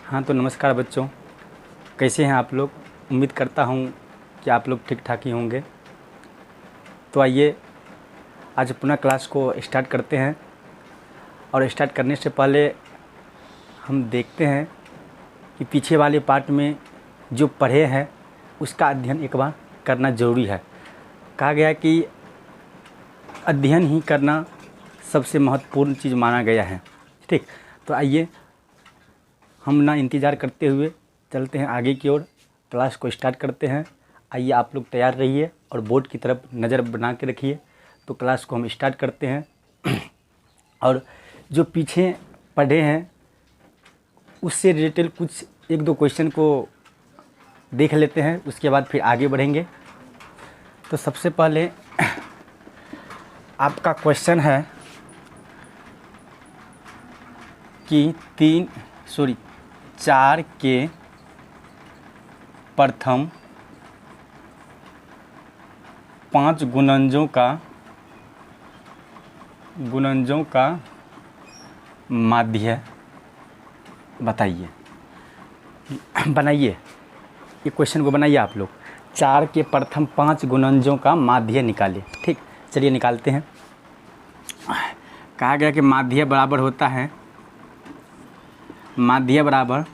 हाँ तो नमस्कार बच्चों, कैसे हैं आप लोग। उम्मीद करता हूँ कि आप लोग ठीक ठाक ही होंगे। तो आइए आज पुनः क्लास को स्टार्ट करते हैं। और स्टार्ट करने से पहले हम देखते हैं कि पीछे वाले पार्ट में जो पढ़े हैं उसका अध्ययन एक बार करना ज़रूरी है। कहा गया कि अध्ययन ही करना सबसे महत्वपूर्ण चीज़ माना गया है। ठीक, तो आइए हम ना इंतज़ार करते हुए चलते हैं आगे की ओर, क्लास को स्टार्ट करते हैं। आइए आप लोग तैयार रहिए और बोर्ड की तरफ नज़र बना के रखिए। तो क्लास को हम स्टार्ट करते हैं और जो पीछे पढ़े हैं उससे रिलेटेड कुछ एक दो क्वेश्चन को देख लेते हैं, उसके बाद फिर आगे बढ़ेंगे। तो सबसे पहले आपका क्वेश्चन है कि 4 के प्रथम 5 गुणनजों का माध्य बताइए। बनाइए, ये क्वेश्चन को बनाइए आप लोग। 4 के प्रथम 5 गुणनजों का माध्य निकालिए। ठीक, चलिए निकालते हैं। कहा गया कि माध्य बराबर होता है, माध्य बराबर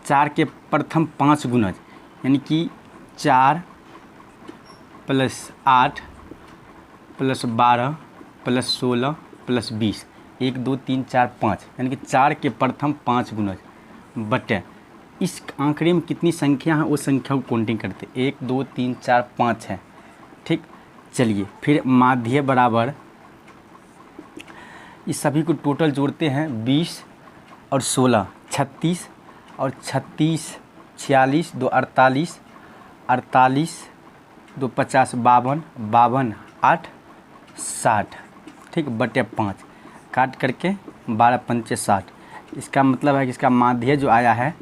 4 के प्रथम 5 गुणज, यानी कि 4 + 8 + 12 + 16 + 20, 1 2 3 4 5, यानी कि 4 के प्रथम 5 गुणज बटे इस आंकड़े में कितनी संख्या है वो संख्या को काउंटिंग करते, 1 2 3 4 5 है। ठीक, चलिए फिर माध्य बराबर इस सभी को टोटल जोड़ते हैं, 20 और 16 36, और 36 46 2 48, 48 2 50 52, 52 8 60। ठीक, बटे 5 काट करके 12 पंचे 60। इसका मतलब है कि इसका माध्य जो आया है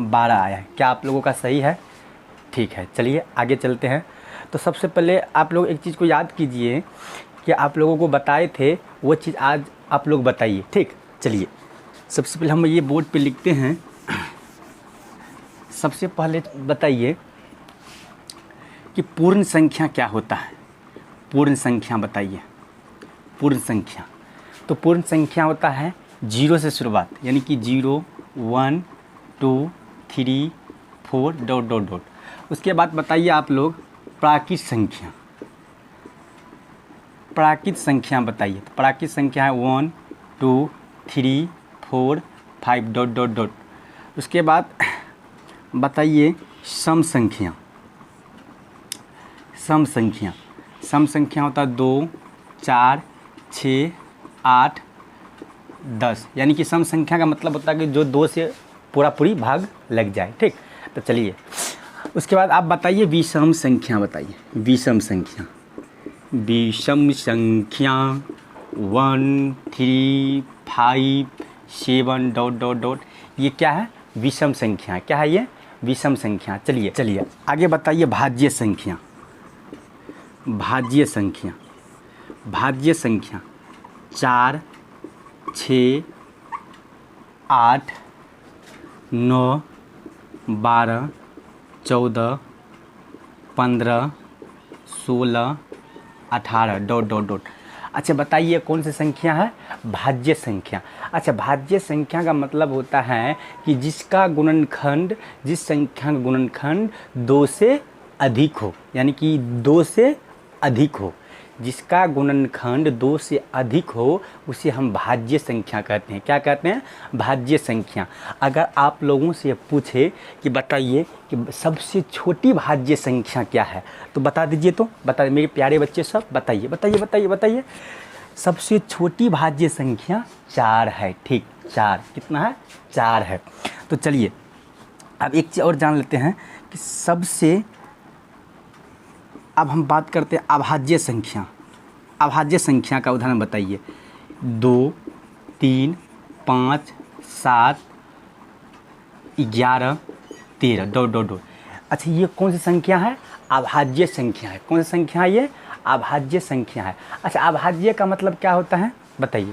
12 आया है। क्या आप लोगों का सही है? ठीक है, चलिए आगे चलते हैं। तो सबसे पहले आप लोग एक चीज़ को याद कीजिए कि आप लोगों को बताए थे वो चीज़ आज आप लोग बताइए। ठीक, चलिए सबसे पहले हम ये बोर्ड पे लिखते हैं। सबसे पहले बताइए कि पूर्ण संख्या क्या होता है। पूर्ण संख्या बताइए। पूर्ण संख्या, तो पूर्ण संख्या होता है 0 से शुरुआत, यानी कि 0 1 2 3 4 ... उसके बाद बताइए आप लोग प्राकृत संख्या। प्राकृत संख्या बताइए। तो प्राकृत संख्या है 1 2 3 4 5 ... उसके बाद बताइए सम संख्या। सम संख्या, सम संख्या होता है 2 4 6 8 10, यानी कि सम संख्या का मतलब होता है कि जो 2 से पूरी भाग लग जाए। ठीक, तो चलिए उसके बाद आप बताइए विषम संख्या बताइए। विषम संख्या, विषम संख्या 1 3 5 7 ... ये क्या है? विषम संख्या। क्या है ये? विषम संख्या। चलिए आगे बताइए भाज्य संख्या। भाज्य संख्या, भाज्य संख्या 4 6 8 9 12 14 15 16 18 ... अच्छा बताइए कौन सी संख्या है? भाज्य संख्या। अच्छा, भाज्य संख्या का मतलब होता है कि जिसका गुणनखंड, जिस संख्या का गुणनखंड 2 से अधिक हो, यानी कि 2 से अधिक हो, जिसका गुणनखंड 2 से अधिक हो उसे हम भाज्य संख्या कहते हैं। क्या कहते हैं? भाज्य संख्या। अगर आप लोगों से पूछे कि बताइए कि सबसे छोटी भाज्य संख्या क्या है, तो बता दीजिए। तो बता, मेरे प्यारे बच्चे सब बताइए बताइए बताइए बताइए। सबसे छोटी भाज्य संख्या 4 है। ठीक, 4 कितना है? 4 है। तो चलिए अब एक चीज़ और जान लेते हैं कि सबसे, अब हम बात करते हैं अभाज्य संख्या। अभाज्य संख्या का उदाहरण बताइए। 2 3 5 7 11 13 ... अच्छा, ये कौन सी संख्या है? अभाज्य संख्या है। कौन सी संख्या है ये? अभाज्य संख्या है। अच्छा, अभाज्य का मतलब क्या होता है बताइए।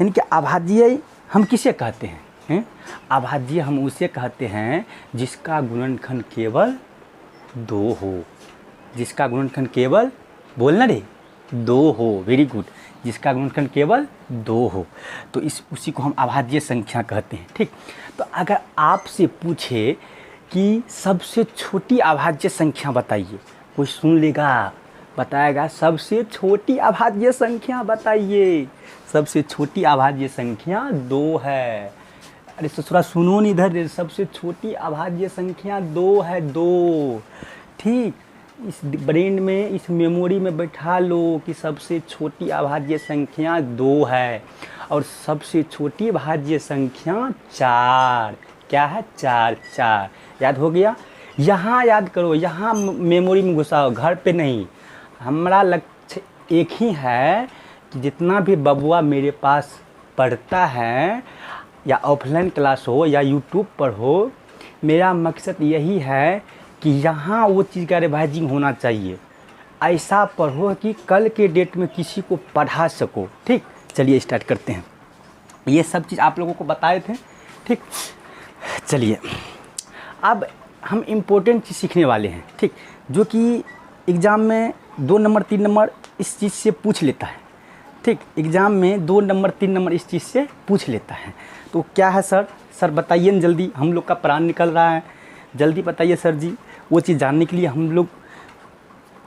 यानी कि अभाज्य हम किसे कहते हैं? हैं। अभाज्य हम उसे कहते हैं जिसका गुणनखंड केवल 2 हो, जिसका गुणनखंड केवल, बोलना रे, 2 हो। वेरी गुड, जिसका गुणनखंड केवल 2 हो तो उसी को हम अभाज्य संख्या कहते हैं। ठीक, तो अगर आपसे पूछे कि सबसे छोटी अभाज्य संख्या बताइए, कोई सुन लेगा, बताएगा सबसे छोटी अभाज्य संख्या बताइए। सबसे छोटी अभाज्य संख्या 2 है। अरे ससुरा सुनो नहीं इधर, सबसे छोटी अभाज्य संख्या 2 है, 2। ठीक, इस ब्रेन में, इस मेमोरी में बैठा लो कि सबसे छोटी अभाज्य संख्या 2 है और सबसे छोटी अभाज्य संख्या 4। क्या है? 4, 4। याद हो गया? यहाँ याद करो, यहाँ मेमोरी में घुसाओ, घर पे नहीं। हमारा लक्ष्य एक ही है कि जितना भी बबुआ मेरे पास पढ़ता है, या ऑफलाइन क्लास हो या यूट्यूब पर हो, मेरा मकसद यही है कि यहाँ वो चीज़ का रिवाइजिंग होना चाहिए। ऐसा पढ़ो कि कल के डेट में किसी को पढ़ा सको। ठीक, चलिए स्टार्ट करते हैं। ये सब चीज़ आप लोगों को बताए थे। ठीक, चलिए अब हम इम्पोर्टेंट चीज़ सीखने वाले हैं। ठीक, जो कि एग्ज़ाम में 2 नंबर 3 नंबर इस चीज़ से पूछ लेता है। ठीक, एग्ज़ाम में 2 नंबर 3 नंबर इस चीज़ से पूछ लेता है। तो क्या है सर? सर बताइए न जल्दी, हम लोग का प्राण निकल रहा है, जल्दी बताइए सर जी। वो चीज़ जानने के लिए हम लोग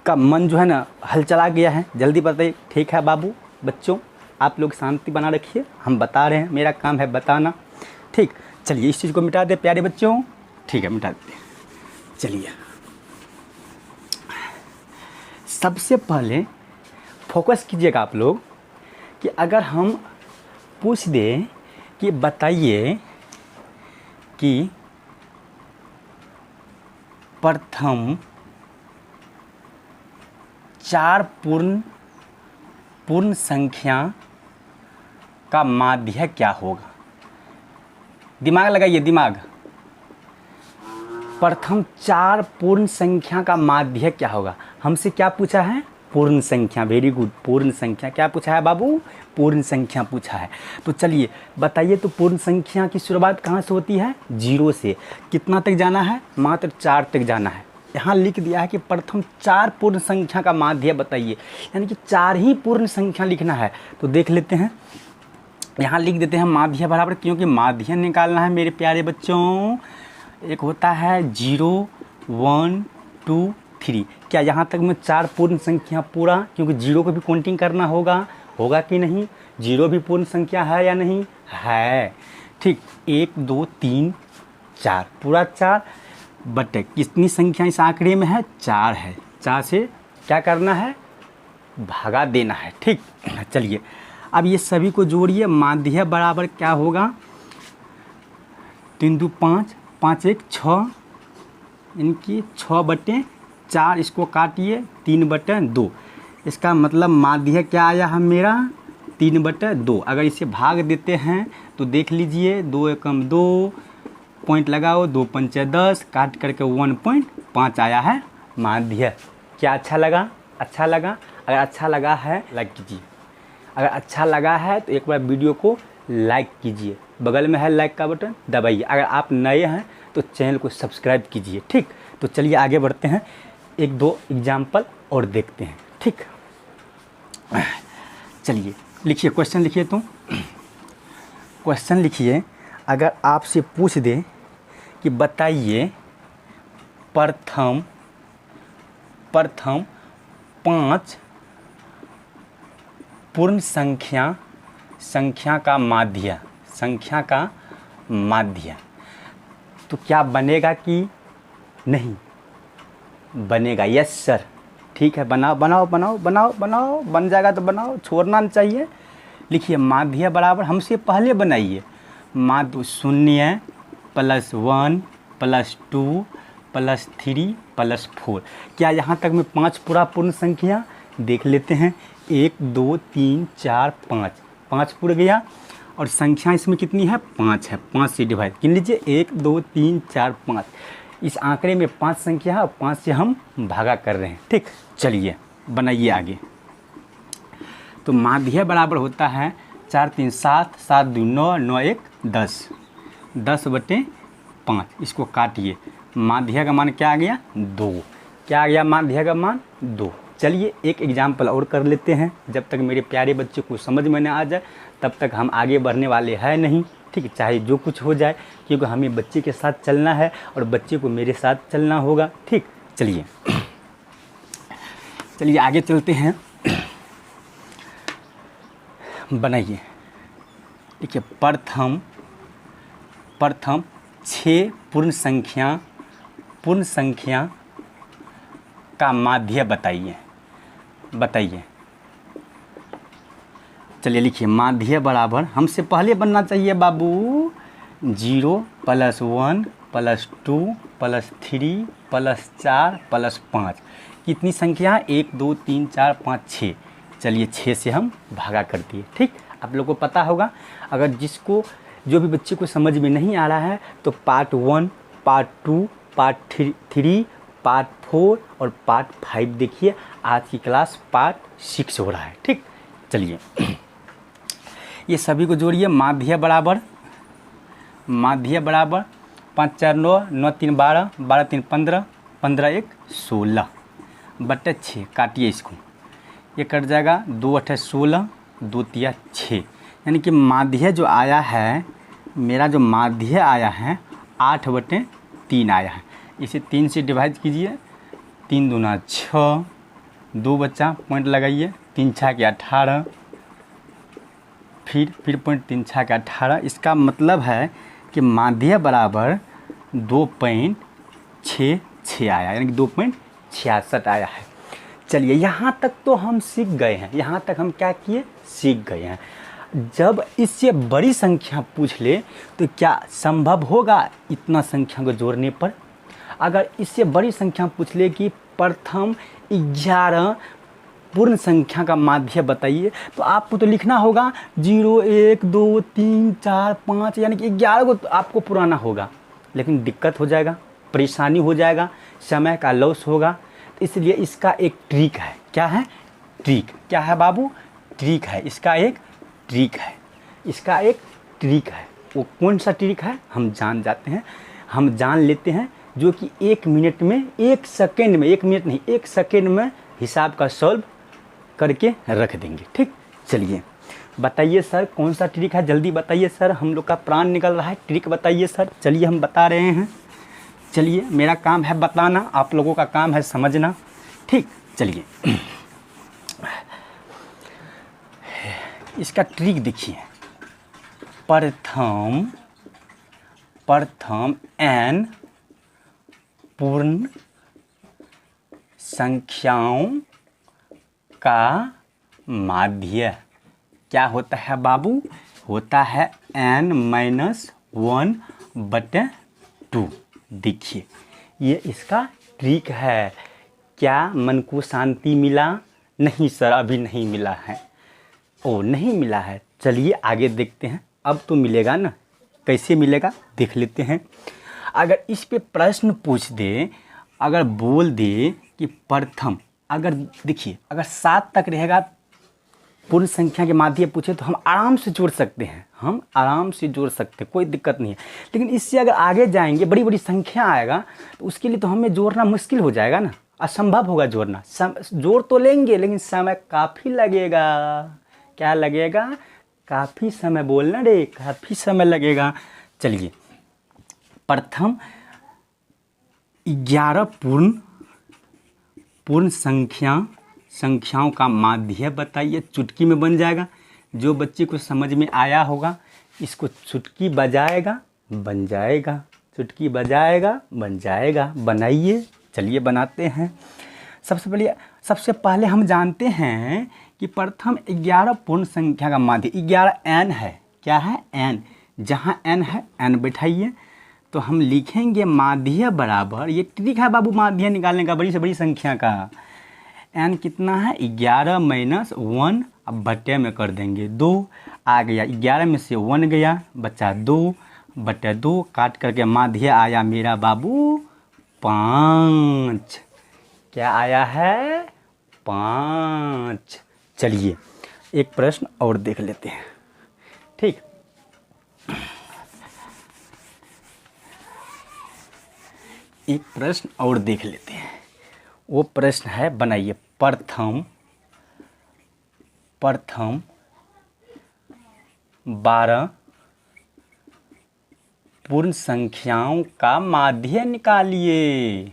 का मन जो है ना हलचला गया है, जल्दी बताइए। ठीक है बाबू, बच्चों आप लोग शांति बना रखिए, हम बता रहे हैं, मेरा काम है बताना। ठीक, चलिए इस चीज़ को मिटा दे प्यारे बच्चों। ठीक है, मिटा देते। चलिए सबसे पहले फोकस कीजिएगा आप लोग कि अगर हम पूछ दें कि बताइए कि प्रथम 4 पूर्ण संख्या का माध्य क्या होगा? दिमाग लगाइए, दिमाग। प्रथम 4 पूर्ण संख्या का माध्य क्या होगा? हमसे क्या पूछा है? पूर्ण संख्या। वेरी गुड, पूर्ण संख्या। क्या पूछा है बाबू? पूर्ण संख्या पूछा है। तो चलिए बताइए, तो पूर्ण संख्या की शुरुआत कहाँ से होती है? 0 से। कितना तक जाना है? मात्र 4 तक जाना है। यहाँ लिख दिया है कि प्रथम 4 पूर्ण संख्या का माध्य बताइए, यानी कि 4 ही पूर्ण संख्या लिखना है। तो देख लेते हैं, यहाँ लिख देते हैं माध्य बराबर, क्योंकि माध्य निकालना है मेरे प्यारे बच्चों। एक होता है 0, 1, 2, 3। क्या यहाँ तक में 4 पूर्ण संख्या पूरा? क्योंकि 0 को भी काउंटिंग करना होगा कि नहीं? 0 भी पूर्ण संख्या है या नहीं है? ठीक, 1, 2, 3, 4, पूरा 4 बटे कितनी संख्या इस आंकड़े में है? 4 है। 4 से क्या करना है? भागा देना है। ठीक, चलिए अब ये सभी को जोड़िए। माध्य बराबर क्या होगा? 3 2 5, 5 1 6, इनकी 6 बटे 4, इसको काटिए 3 बटे 2। इसका मतलब माध्य क्या आया है मेरा? 3 बटे 2। अगर इसे भाग देते हैं तो देख लीजिए, 2 एकम 2, पॉइंट लगाओ, 2 पंचे 10, काट करके 1.5 आया है माध्य। क्या अच्छा लगा? अच्छा लगा? अगर अच्छा लगा है लाइक कीजिए। अगर अच्छा लगा है तो एक बार वीडियो को लाइक कीजिए, बगल में है लाइक का बटन, दबाइए। अगर आप नए हैं तो चैनल को सब्सक्राइब कीजिए। ठीक, तो चलिए आगे बढ़ते हैं, 1-2 एग्जाम्पल और देखते हैं। ठीक, चलिए लिखिए, क्वेश्चन लिखिए। तो क्वेश्चन लिखिए, अगर आपसे पूछ दे कि बताइए प्रथम 5 पूर्ण संख्या का माध्य, तो क्या बनेगा कि नहीं बनेगा? Yes sir. ठीक है, बनाओ बनाओ बनाओ बनाओ बनाओ, बन जाएगा तो बनाओ, छोड़ना नहीं चाहिए। लिखिए माध्य बराबर, हमसे पहले बनाइए, माध्य 0 + 1 + 2 + 3 + 4। क्या यहाँ तक में 5 पूरा पूर्ण संख्या? देख लेते हैं, 1 2 3 4 5, 5 पूरा गया। और संख्या इसमें कितनी है? 5 है। 5 से डिवाइड गिन लीजिए, 1 2 3 4 5। इस आंकड़े में 5 संख्या है और 5 से हम भागा कर रहे हैं। ठीक, चलिए बनाइए आगे। तो माध्य बराबर होता है 4 3 7, 7 2 9, 9 1 10। 10/5, इसको काटिए। माध्य का मान क्या आ गया 2, क्या आ गया माध्य का मान 2। चलिए एक एग्जाम्पल और कर लेते हैं, जब तक मेरे प्यारे बच्चे को समझ में न आ जाए तब तक हम आगे बढ़ने वाले हैं नहीं, ठीक है, चाहे जो कुछ हो जाए, क्योंकि हमें बच्चे के साथ चलना है और बच्चे को मेरे साथ चलना होगा, ठीक। चलिए चलिए आगे चलते हैं, बनाइए। ठीक है, प्रथम 6 पूर्ण संख्या का माध्य बताइए। चलिए लिखिए, माध्य बराबर हमसे पहले बनना चाहिए बाबू 0 + 1 + 2 + 3 + 4 + 5। कितनी संख्या? 1 2 3 4 5 6। चलिए 6 से हम भागा कर दिए, ठीक। आप लोगों को पता होगा, अगर जो भी बच्चे को समझ में नहीं आ रहा है तो पार्ट 1, पार्ट 2, पार्ट 3, पार्ट 4 और पार्ट 5 देखिए। आज की क्लास पार्ट 6 हो रहा है, ठीक। चलिए ये सभी को जोड़िए। माध्य बराबर 5 4 9, 9 3 12, 12 3 15, 15 1 16 बटे 6। काटिए इसको, ये कट जाएगा। 2 8 16, 2 3 6, यानी कि माध्य जो आया है, मेरा जो माध्य आया है 8/3 आया है। इसे 3 से डिवाइड कीजिए। 3 दूना 6, 2 बच्चा, पॉइंट लगाइए। 3 6 के 18, फिर पॉइंट 3 6 के 18। इसका मतलब है कि माध्य बराबर 2.66 आया, यानी कि 2.66 आया है। चलिए यहाँ तक तो हम सीख गए हैं, यहाँ तक हम क्या किए, सीख गए हैं। जब इससे बड़ी संख्या पूछ ले तो क्या संभव होगा इतना संख्या को जोड़ने पर? अगर इससे बड़ी संख्या पूछ ले कि प्रथम 11 पूर्ण संख्या का माध्य बताइए, तो आपको तो लिखना होगा 0 1 2 3 4 5, यानी कि 11 को तो आपको पुराना होगा, लेकिन दिक्कत हो जाएगा, परेशानी हो जाएगा, समय का लॉस होगा। तो इसलिए इसका एक ट्रिक है। क्या है? ट्रिक। क्या है बाबू? ट्रिक है। इसका एक ट्रिक है। वो कौन सा ट्रिक है हम जान जाते हैं, हम जान लेते हैं, जो कि 1 मिनट में, 1 सेकेंड में, 1 मिनट नहीं 1 सेकेंड में हिसाब का सॉल्व करके रख देंगे, ठीक। चलिए बताइए सर कौन सा ट्रिक है, जल्दी बताइए सर, हम लोग का प्राण निकल रहा है, ट्रिक बताइए सर। चलिए हम बता रहे हैं। चलिए मेरा काम है बताना, आप लोगों का काम है समझना, ठीक। चलिए इसका ट्रिक देखिए। प्रथम n पूर्ण संख्याओं का माध्य क्या होता है बाबू? होता है n-1/2। देखिए ये इसका ट्रिक है। क्या मन को शांति मिला? नहीं सर अभी नहीं मिला है। ओ नहीं मिला है, चलिए आगे देखते हैं। अब तो मिलेगा ना, कैसे मिलेगा देख लेते हैं। अगर इस पे प्रश्न पूछ दे, अगर बोल दे कि प्रथम, अगर देखिए अगर 7 तक रहेगा पूर्ण संख्या के माध्य पूछे तो हम आराम से जोड़ सकते हैं, कोई दिक्कत नहीं है। लेकिन इससे अगर आगे जाएंगे, बड़ी बड़ी संख्या आएगा, तो उसके लिए तो हमें जोड़ना मुश्किल हो जाएगा ना, असंभव होगा जोड़ना। जोड़ तो लेंगे लेकिन समय काफ़ी लगेगा। क्या लगेगा? काफ़ी समय, बोलना रे, काफ़ी समय लगेगा। चलिए प्रथम 11 पूर्ण संख्याओं का माध्य बताइए। चुटकी में बन जाएगा। जो बच्चे को समझ में आया होगा इसको चुटकी बजाएगा, बन जाएगा, चुटकी बजाएगा, बन जाएगा। बनाइए, चलिए बनाते हैं। सबसे पहले हम जानते हैं कि प्रथम 11 पूर्ण संख्या का माध्य 11 n है। क्या है? n। जहाँ n है n बैठाइए, तो हम लिखेंगे माध्य बराबर, ये ट्रिक है बाबू माध्य निकालने का बड़ी से बड़ी संख्या का। n कितना है? 11 - 1, अब बटे में कर देंगे 2 आ गया। 11 में से 1 गया, बचा 2/2, काट करके माध्य आया मेरा बाबू 5। क्या आया है? 5। चलिए एक प्रश्न और देख लेते हैं, ठीक। एक प्रश्न और देख लेते हैं। वो प्रश्न है, बनाइए प्रथम 12 पूर्ण संख्याओं का माध्य निकालिए।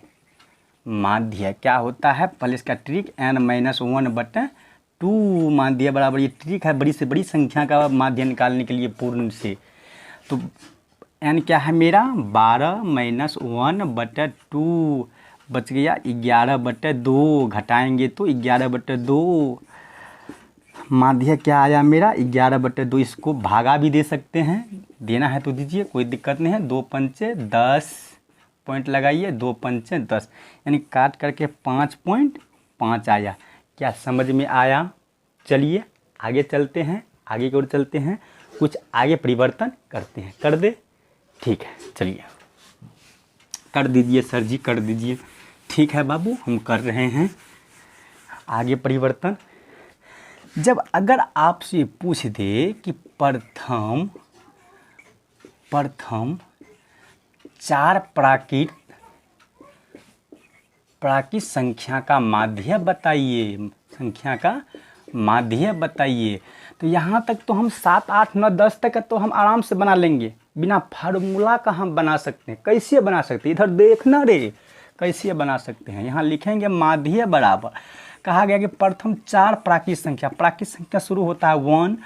माध्य क्या होता है, पहले इसका ट्रिक n-1/2 माध्य बराबर, ये ट्रिक है बड़ी से बड़ी संख्या का माध्य निकालने के लिए पूर्ण से। तो n क्या है मेरा 12-1/2 बच गया 11/2, घटाएंगे तो 11/2। माध्य क्या आया मेरा 11/2। इसको भागा भी दे सकते हैं, देना है तो दीजिए, कोई दिक्कत नहीं है। 2 पंचे 10 पॉइंट लगाइए, 2 पंचे 10, यानी काट करके 5.5 आया। क्या समझ में आया? चलिए आगे चलते हैं, आगे की ओर चलते हैं, कुछ आगे परिवर्तन करते हैं। कर दे? ठीक है, चलिए कर दीजिए सर जी, कर दीजिए। ठीक है बाबू, हम कर रहे हैं आगे परिवर्तन। जब अगर आपसे पूछ दे कि प्रथम 4 प्राकृत संख्या का माध्य बताइए, संख्या का माध्य बताइए, तो यहाँ तक तो हम 7, 8, 9, 10 तक तो हम आराम से बना लेंगे। बिना फार्मूला का हम बना सकते हैं। कैसे बना सकते हैं, इधर देखना रे, कैसे बना सकते हैं। यहाँ लिखेंगे माध्य बराबर, कहा गया कि प्रथम 4 प्राकृत संख्या शुरू होता है 1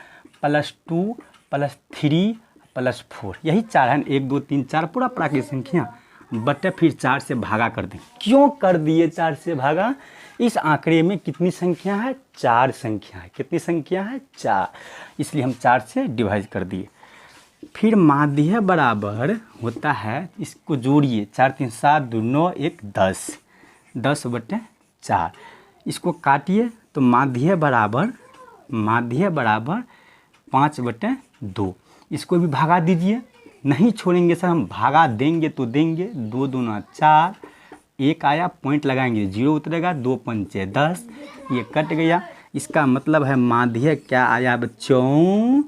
+ 2 + 3 + 4, यही 4 है, 1 2 3 4 पूरा प्राकृत संख्या बटे फिर 4 से भागा कर दें। क्यों कर दिए 4 से भागा? इस आंकड़े में कितनी संख्या है? 4 संख्या है। कितनी संख्या है? 4, इसलिए हम 4 से डिवाइड कर दिए। फिर माध्य बराबर होता है, इसको जोड़िए, 4 3 7 2 9 1 10, 10/4। इसको काटिए तो माध्य बराबर 5/2। इसको भी भागा दीजिए, नहीं छोड़ेंगे सर, हम भागा देंगे तो देंगे। 2 दूना 4, 1 आया, पॉइंट लगाएंगे, 0 उतरेगा, 2 पंचे 10, ये कट गया। इसका मतलब है माध्य क्या आया बच्चों?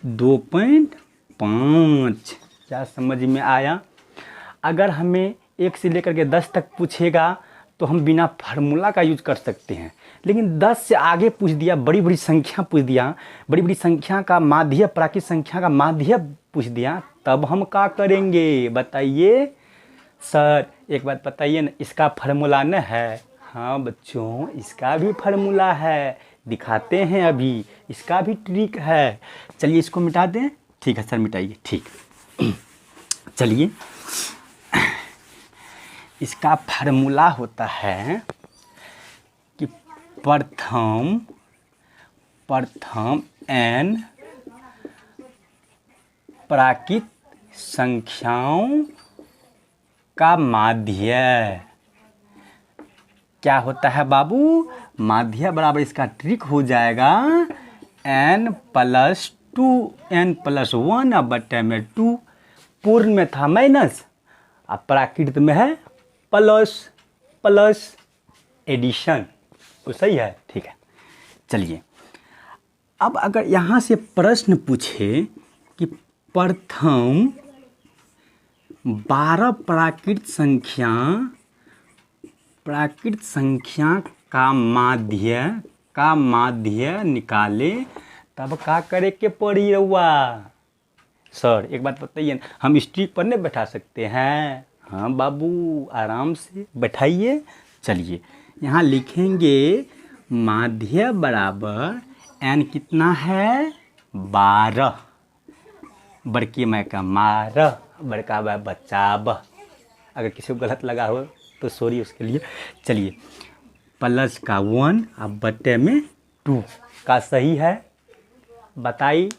2.5। क्या समझ में आया? अगर हमें 1 से लेकर के 10 तक पूछेगा तो हम बिना फार्मूला का यूज कर सकते हैं, लेकिन 10 से आगे पूछ दिया, बड़ी बड़ी संख्या पूछ दिया, बड़ी बड़ी संख्या का माध्य, प्राकृत संख्या का माध्य पूछ दिया, तब हम क्या करेंगे बताइए सर? एक बात बताइए ना, इसका फार्मूला न है? हाँ बच्चों, इसका भी फार्मूला है, दिखाते हैं अभी, इसका भी ट्रिक है। चलिए इसको मिटा दें। ठीक है सर, मिटाइए। ठीक, चलिए इसका फार्मूला होता है कि प्रथम n प्राकृत संख्याओं का माध्य क्या होता है बाबू? माध्य बराबर, इसका ट्रिक हो जाएगा n+1/2। पूर्ण में था माइनस, अब प्राकृत में है प्लस एडिशन, तो सही है। ठीक है, चलिए अब अगर यहाँ से प्रश्न पूछे कि प्रथम 12 प्राकृत संख्या का माध्य निकाले, तब का करे के पड़ी रहुआ? सर एक बात बताइए ना, हम स्ट्रिक पर नहीं बैठा सकते हैं? हाँ बाबू, आराम से बैठाइए। चलिए यहाँ लिखेंगे माध्य बराबर n कितना है 12, बड़की मैं का मार, बड़का बा बचाब। अगर किसी को गलत लगा हो तो सॉरी उसके लिए। चलिए प्लस का 1 अब बटे में 2 का सही है, बताइए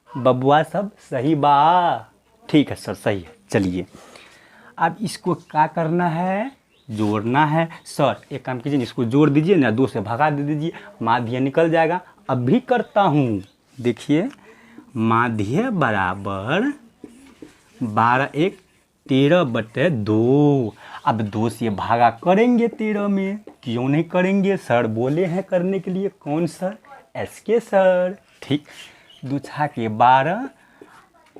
बबुआ सब सही बा? ठीक है सर, सही है। चलिए अब इसको क्या करना है? जोड़ना है। सर एक काम कीजिए, इसको जोड़ दीजिए ना, 2 से भगा दे दीजिए, माध्य निकल जाएगा। अब भी करता हूँ, देखिए माध्य बराबर 12 1 13/2। अब 2 से भागा करेंगे 13 में, क्यों नहीं करेंगे? सर बोले हैं करने के लिए। कौन सर? SK sir. ठीक, 2 छा के 12,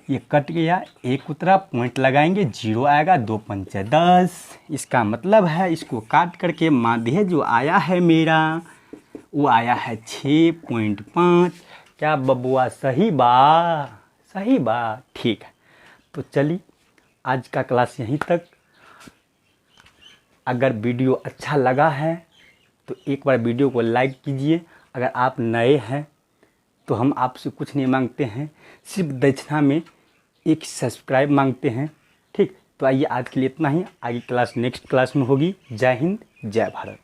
ये कट गया, एक उतरा, पॉइंट लगाएंगे, 0 आएगा, 2 पंचे 10। इसका मतलब है इसको काट करके माध्य जो आया है मेरा वो आया है 6.5। क्या बबुआ सही बा? सही बा, ठीक है। तो चलिए आज का क्लास यहीं तक। अगर वीडियो अच्छा लगा है तो एक बार वीडियो को लाइक कीजिए। अगर आप नए हैं तो हम आपसे कुछ नहीं मांगते हैं, सिर्फ दक्षिणा में एक सब्सक्राइब मांगते हैं, ठीक। तो आइए आज के लिए इतना ही, आगे क्लास नेक्स्ट क्लास में होगी। जय हिंद, जय भारत।